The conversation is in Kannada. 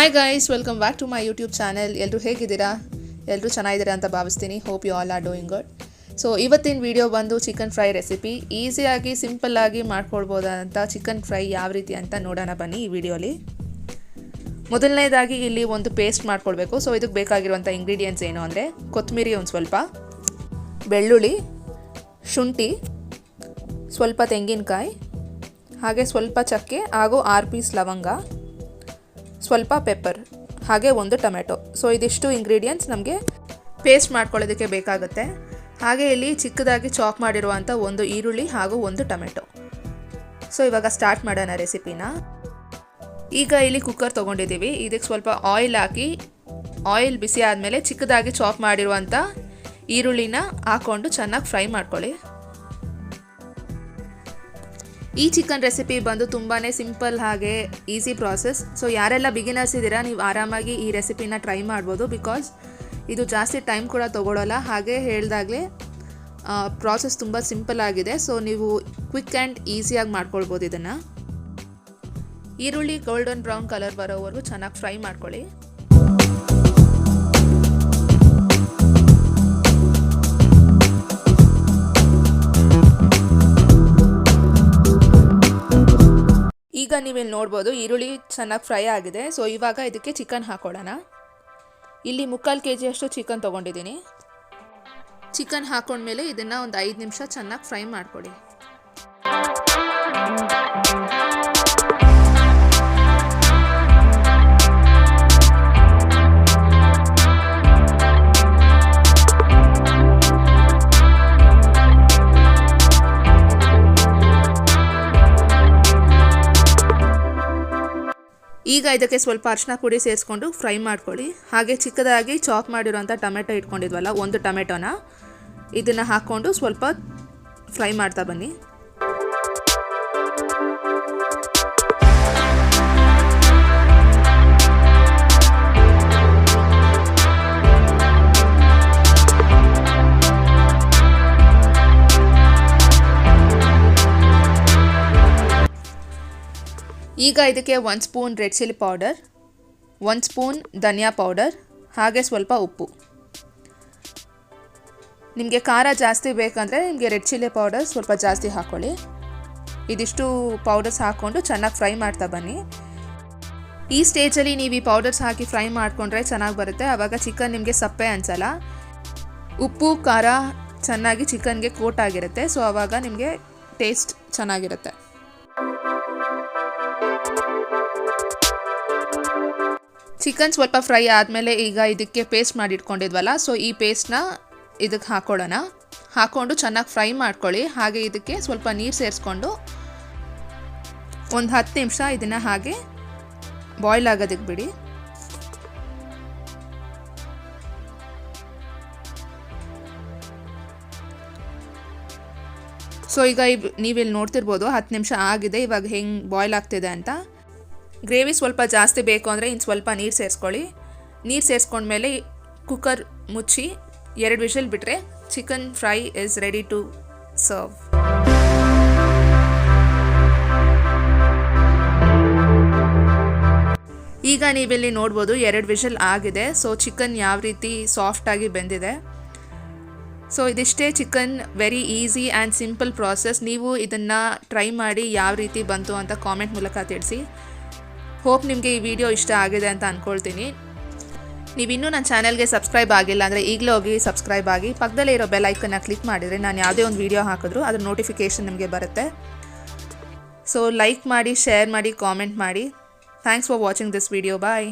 Hi guys, welcome back to my YouTube channel. ಎಲ್ಲರೂ ಹೇಗಿದ್ದೀರಾ? ಎಲ್ಲರೂ ಚೆನ್ನಾಗಿದ್ದೀರಾ ಅಂತ ಭಾವಿಸ್ತೀನಿ. Hope you all are doing good. So ಇವತ್ತಿನ ವಿಡಿಯೋ ಬಂದು ಚಿಕನ್ ಫ್ರೈ ರೆಸಿಪಿ. ಈಸಿಯಾಗಿ ಸಿಂಪಲ್ಲಾಗಿ ಮಾಡ್ಕೊಳ್ಬೋದಂತ ಚಿಕನ್ ಫ್ರೈ ಯಾವ ರೀತಿ ಅಂತ ನೋಡೋಣ ಬನ್ನಿ ಈ ವಿಡಿಯೋಲಿ. ಮೊದಲನೇದಾಗಿ ಇಲ್ಲಿ ಒಂದು ಪೇಸ್ಟ್ ಮಾಡ್ಕೊಳ್ಬೇಕು. ಸೊ ಇದಕ್ಕೆ ಬೇಕಾಗಿರುವಂಥ ಇಂಗ್ರೀಡಿಯೆಂಟ್ಸ್ ಏನು ಅಂದರೆ ಕೊತ್ತಂಬರಿ ಒಂದು ಸ್ವಲ್ಪ, ಬೆಳ್ಳುಳ್ಳಿ, ಶುಂಠಿ, ಸ್ವಲ್ಪ ತೆಂಗಿನಕಾಯಿ, ಹಾಗೆ ಸ್ವಲ್ಪ ಚಕ್ಕೆ ಹಾಗೂ 6 ಪೀಸ್ ಲವಂಗ, ಸ್ವಲ್ಪ ಪೆಪ್ಪರ್, ಹಾಗೆ ಒಂದು ಟೊಮೆಟೊ. ಸೊ ಇದಿಷ್ಟು ಇಂಗ್ರೀಡಿಯೆಂಟ್ಸ್ ನಮಗೆ ಪೇಸ್ಟ್ ಮಾಡ್ಕೊಳ್ಳೋದಕ್ಕೆ ಬೇಕಾಗುತ್ತೆ. ಹಾಗೆ ಇಲ್ಲಿ ಚಿಕ್ಕದಾಗಿ ಚಾಪ್ ಮಾಡಿರುವಂಥ ಒಂದು ಈರುಳ್ಳಿ ಹಾಗೂ ಒಂದು ಟೊಮೆಟೊ. ಸೊ ಇವಾಗ ಸ್ಟಾರ್ಟ್ ಮಾಡೋಣ ರೆಸಿಪಿನ. ಈಗ ಇಲ್ಲಿ ಕುಕ್ಕರ್ ತೊಗೊಂಡಿದ್ದೀವಿ. ಇದಕ್ಕೆ ಸ್ವಲ್ಪ ಆಯಿಲ್ ಹಾಕಿ, ಆಯಿಲ್ ಬಿಸಿ ಆದಮೇಲೆ ಚಿಕ್ಕದಾಗಿ ಚಾಪ್ ಮಾಡಿರುವಂಥ ಈರುಳ್ಳಿನ ಹಾಕ್ಕೊಂಡು ಚೆನ್ನಾಗಿ ಫ್ರೈ ಮಾಡ್ಕೊಳ್ಳಿ. ಈ ಚಿಕನ್ ರೆಸಿಪಿ ಬಂದು ತುಂಬಾ ಸಿಂಪಲ್ ಹಾಗೆ ಈಸಿ ಪ್ರಾಸೆಸ್. ಸೊ ಯಾರೆಲ್ಲ ಬಿಗಿನರ್ಸ್ ಇದ್ದೀರಾ ನೀವು ಆರಾಮಾಗಿ ಈ ರೆಸಿಪಿನ ಟ್ರೈ ಮಾಡ್ಬೋದು. ಬಿಕಾಸ್ ಇದು ಜಾಸ್ತಿ ಟೈಮ್ ಕೂಡ ತೊಗೊಳ್ಳೋಲ್ಲ. ಹಾಗೆ ಹೇಳಿದಾಗಲೇ ಪ್ರಾಸೆಸ್ ತುಂಬ ಸಿಂಪಲ್ ಆಗಿದೆ. ಸೊ ನೀವು ಕ್ವಿಕ್ ಆ್ಯಂಡ್ ಈಸಿಯಾಗಿ ಮಾಡ್ಕೊಳ್ಬೋದು ಇದನ್ನು. ಈರುಳ್ಳಿ ಗೋಲ್ಡನ್ ಬ್ರೌನ್ ಕಲರ್ ಬರೋವರೆಗೂ ಚೆನ್ನಾಗಿ ಫ್ರೈ ಮಾಡ್ಕೊಳ್ಳಿ. ಈಗ ನೀವಿಲ್ಲಿ ನೋಡ್ಬೋದು ಈರುಳ್ಳಿ ಚೆನ್ನಾಗಿ ಫ್ರೈ ಆಗಿದೆ. ಸೊ ಇವಾಗ ಇದಕ್ಕೆ ಚಿಕನ್ ಹಾಕೊಳ್ಳೋಣ. ಇಲ್ಲಿ 3/4 kg ಅಷ್ಟು ಚಿಕನ್ ತೊಗೊಂಡಿದ್ದೀನಿ. ಚಿಕನ್ ಹಾಕೊಂಡ್ಮೇಲೆ ಇದನ್ನು ಒಂದು 5 ನಿಮಿಷ ಚೆನ್ನಾಗಿ ಫ್ರೈ ಮಾಡ್ಕೊಳ್ಳಿ. ಈಗ ಇದಕ್ಕೆ ಸ್ವಲ್ಪ ಅರಿಶಿನ ಪುಡಿ ಸೇರಿಸ್ಕೊಂಡು ಫ್ರೈ ಮಾಡ್ಕೊಳ್ಳಿ. ಹಾಗೆ ಚಿಕ್ಕದಾಗಿ ಚಾಪ್ ಮಾಡಿರೋಂಥ ಟೊಮೆಟೊ ಇಟ್ಕೊಂಡಿದ್ವಲ್ಲ, ಒಂದು ಟೊಮೆಟೊನ ಇದನ್ನು ಹಾಕ್ಕೊಂಡು ಸ್ವಲ್ಪ ಫ್ರೈ ಮಾಡ್ತಾ ಬನ್ನಿ. ಈಗ ಇದಕ್ಕೆ 1 spoon red chilli powder, 1 spoon ಧನಿಯಾ ಪೌಡರ್, ಹಾಗೆ ಸ್ವಲ್ಪ ಉಪ್ಪು. ನಿಮಗೆ ಖಾರ ಜಾಸ್ತಿ ಬೇಕಂದರೆ ನಿಮಗೆ ರೆಡ್ ಚಿಲ್ಲಿ ಪೌಡರ್ ಸ್ವಲ್ಪ ಜಾಸ್ತಿ ಹಾಕ್ಕೊಳ್ಳಿ. ಇದಿಷ್ಟು ಪೌಡರ್ಸ್ ಹಾಕ್ಕೊಂಡು ಚೆನ್ನಾಗಿ ಫ್ರೈ ಮಾಡ್ತಾ ಬನ್ನಿ. ಈ ಸ್ಟೇಜಲ್ಲಿ ನೀವು ಈ ಪೌಡರ್ಸ್ ಹಾಕಿ ಫ್ರೈ ಮಾಡಿಕೊಂಡ್ರೆ ಚೆನ್ನಾಗಿ ಬರುತ್ತೆ. ಆವಾಗ ಚಿಕನ್ ನಿಮಗೆ ಸಪ್ಪೆ ಅನಿಸಲ್ಲ. ಉಪ್ಪು ಖಾರ ಚೆನ್ನಾಗಿ ಚಿಕನ್ಗೆ ಕೋಟ್ ಆಗಿರುತ್ತೆ. ಸೊ ಆವಾಗ ನಿಮಗೆ ಟೇಸ್ಟ್ ಚೆನ್ನಾಗಿರುತ್ತೆ. ಚಿಕನ್ ಸ್ವಲ್ಪ ಫ್ರೈ ಆದಮೇಲೆ ಈಗ ಇದಕ್ಕೆ ಪೇಸ್ಟ್ ಮಾಡಿ ಇಟ್ಕೊಂಡಿದ್ವಲ್ಲ, ಸೊ ಈ ಪೇಸ್ಟ್ನ ಇದಕ್ಕೆ ಹಾಕ್ಕೊಳ್ಳೋಣ. ಹಾಕ್ಕೊಂಡು ಚೆನ್ನಾಗಿ ಫ್ರೈ ಮಾಡ್ಕೊಳ್ಳಿ. ಹಾಗೆ ಇದಕ್ಕೆ ಸ್ವಲ್ಪ ನೀರು ಸೇರಿಸ್ಕೊಂಡು ಒಂದು 10 ನಿಮಿಷ ಇದನ್ನು ಹಾಗೆ ಬಾಯ್ಲ್ ಆಗೋದಕ್ಕೆ ಬಿಡಿ. ಸೊ ಈಗ ನೀವಿಲ್ಲಿ ನೋಡ್ತಿರ್ಬೋದು 10 ನಿಮಿಷ ಆಗಿದೆ. ಇವಾಗ ಹೆಂಗೆ ಬಾಯ್ಲ್ ಆಗ್ತಿದೆ ಅಂತ. ಗ್ರೇವಿ ಸ್ವಲ್ಪ ಜಾಸ್ತಿ ಬೇಕು ಅಂದರೆ ಇನ್ನು ಸ್ವಲ್ಪ ನೀರು ಸೇರಿಸ್ಕೊಳ್ಳಿ. ನೀರು ಸೇರಿಸ್ಕೊಂಡ್ಮೇಲೆ ಕುಕ್ಕರ್ ಮುಚ್ಚಿ 2 ವಿಷಲ್ ಬಿಟ್ಟರೆ chicken fry is ready to serve. ಈಗ ನೀವಿಲ್ಲಿ ನೋಡ್ಬೋದು 2 ವಿಷಲ್ ಆಗಿದೆ. ಸೊ ಚಿಕನ್ ಯಾವ ರೀತಿ ಸಾಫ್ಟಾಗಿ ಬೆಂದಿದೆ. ಸೊ ಇದಿಷ್ಟೇ chicken. Very easy and simple process. ನೀವು ಇದನ್ನು ಟ್ರೈ ಮಾಡಿ ಯಾವ ರೀತಿ ಬಂತು ಅಂತ ಕಾಮೆಂಟ್ ಮೂಲಕ ತಿಳಿಸಿ. ಹೋಪ್ ನಿಮಗೆ ಈ ವಿಡಿಯೋ ಇಷ್ಟ ಆಗಿದೆ ಅಂತ ಅಂದ್ಕೊಳ್ತೀನಿ. ನೀವಿನ್ನೂ ನನ್ನ ಚಾನಲ್ಗೆ ಸಬ್ಸ್ಕ್ರೈಬ್ ಆಗಿಲ್ಲ ಅಂದರೆ ಈಗಲೇ ಹೋಗಿ ಸಬ್ಸ್ಕ್ರೈಬ್ ಆಗಿ. ಪಕ್ಕದಲ್ಲೇ ಇರೋ ಬೆಲ್ ಐಕನ್ನ ಕ್ಲಿಕ್ ಮಾಡಿದರೆ ನಾನು ಯಾವುದೇ ಒಂದು ವಿಡಿಯೋ ಹಾಕಿದ್ರೂ ಅದ್ರ ನೋಟಿಫಿಕೇಷನ್ ನಿಮಗೆ ಬರುತ್ತೆ. ಸೊ ಲೈಕ್ ಮಾಡಿ, ಶೇರ್ ಮಾಡಿ, ಕಾಮೆಂಟ್ ಮಾಡಿ. Thanks for watching this video. Bye.